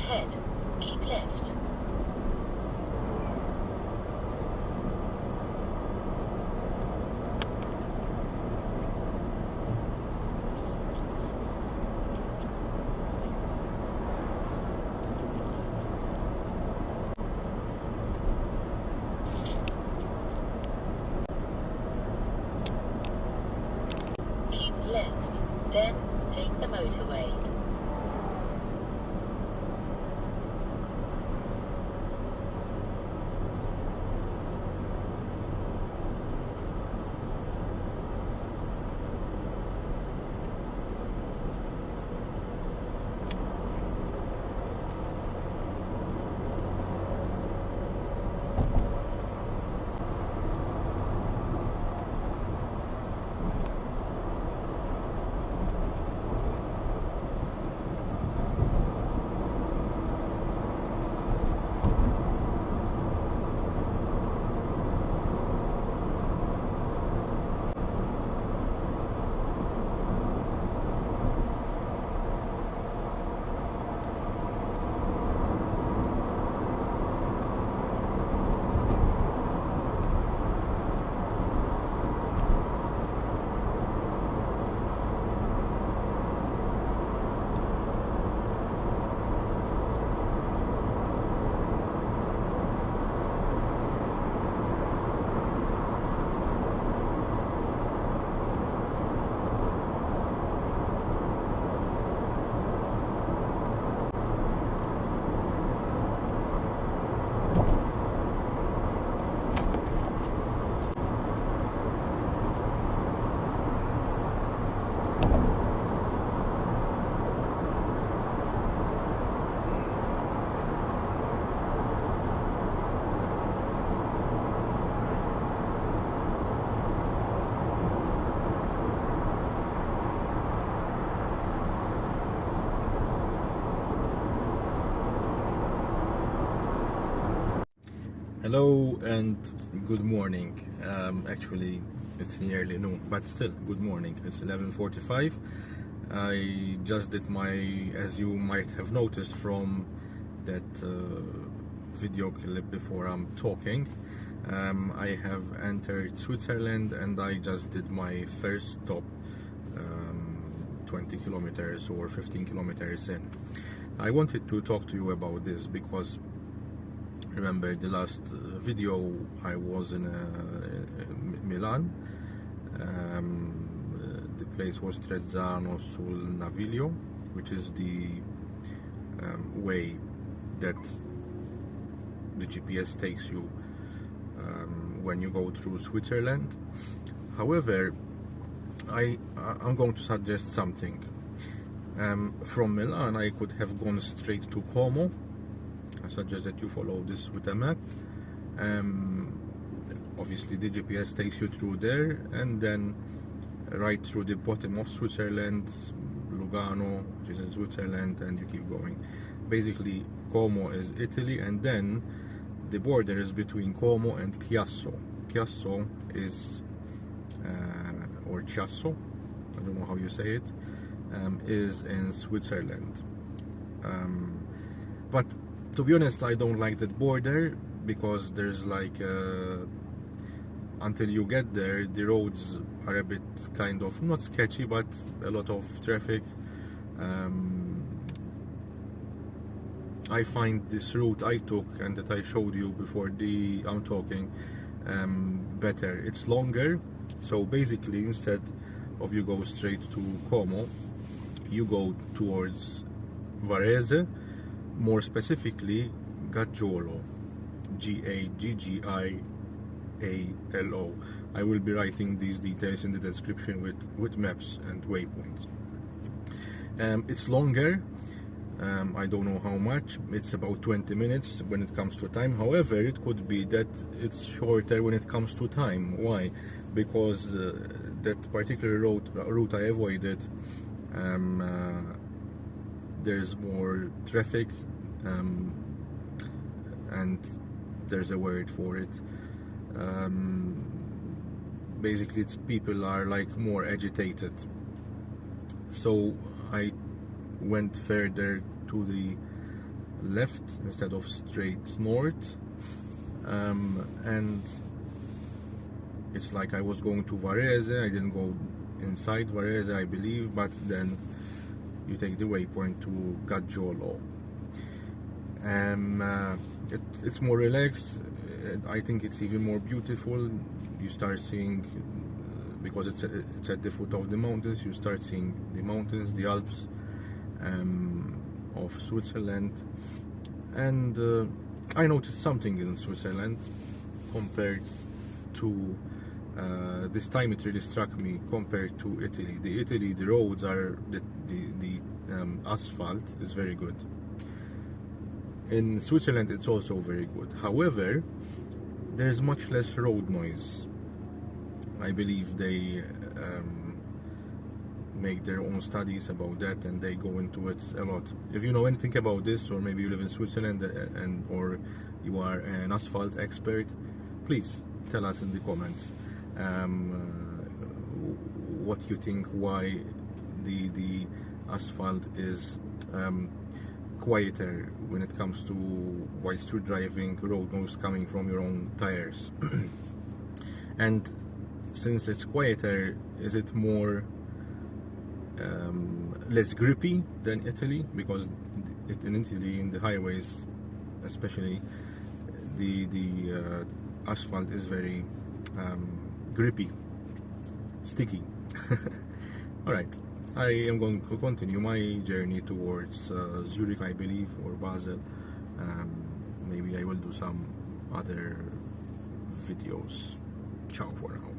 Ahead, keep left. Keep left, then take the motorway. Hello and good morning. Actually, it's nearly noon, but still, good morning. It's 11:45. I just did my, as you might have noticed from that video clip before I'm talking, I have entered Switzerland and I just did my first stop, 20 kilometers or 15 kilometers in. I wanted to talk to you about this because remember the last video I was in Milan. The place was Trezzano sul Naviglio, which is the way that the GPS takes you when you go through Switzerland. However, I'm going to suggest something. From Milan I could have gone straight to Como. I suggest that you follow this with a map. Obviously the GPS takes you through there and then right through the bottom of Switzerland, Lugano, which is in Switzerland, and you keep going. Basically Como is Italy, and then the border is between Como and Chiasso. Chiasso is, or Chiasso, I don't know how you say it, is in Switzerland. But to be honest, I don't like that border because there's like until you get there the roads are a bit kind of not sketchy, but a lot of traffic. I find this route I took and that I showed you before I'm talking better. It's longer, so basically instead of you go straight to Como, you go towards Varese, more specifically Gaggiolo, Gaggiolo. I will be writing these details in the description with maps and waypoints. It's longer, I don't know how much, it's about 20 minutes when it comes to time. However, it could be that it's shorter when it comes to time. Why? Because that particular route I avoided, there's more traffic, and there's a word for it. Basically, people are like more agitated. So I went further to the left instead of straight north, and it's like I was going to Varese. I didn't go inside Varese, I believe, but then you take the waypoint to Gaggiolo. It's more relaxed. I think it's even more beautiful. You start seeing, because it's at the foot of the mountains, you start seeing the mountains, the Alps of Switzerland. And I noticed something in Switzerland compared to this time. It really struck me compared to Italy. The roads are the asphalt is very good. In Switzerland it's also very good. However, there's much less road noise. I believe they make their own studies about that, and they go into it a lot. If you know anything about this, or maybe you live in Switzerland or you are an asphalt expert, please tell us in the comments what you think, why the asphalt is quieter when it comes to whilst you're driving, road noise coming from your own tires. And since it's quieter, is it more less grippy than Italy? Because in Italy, in the highways especially, the asphalt is very grippy, sticky. Alright, I am going to continue my journey towards Zurich, I believe, or Basel. Maybe I will do some other videos. Ciao for now.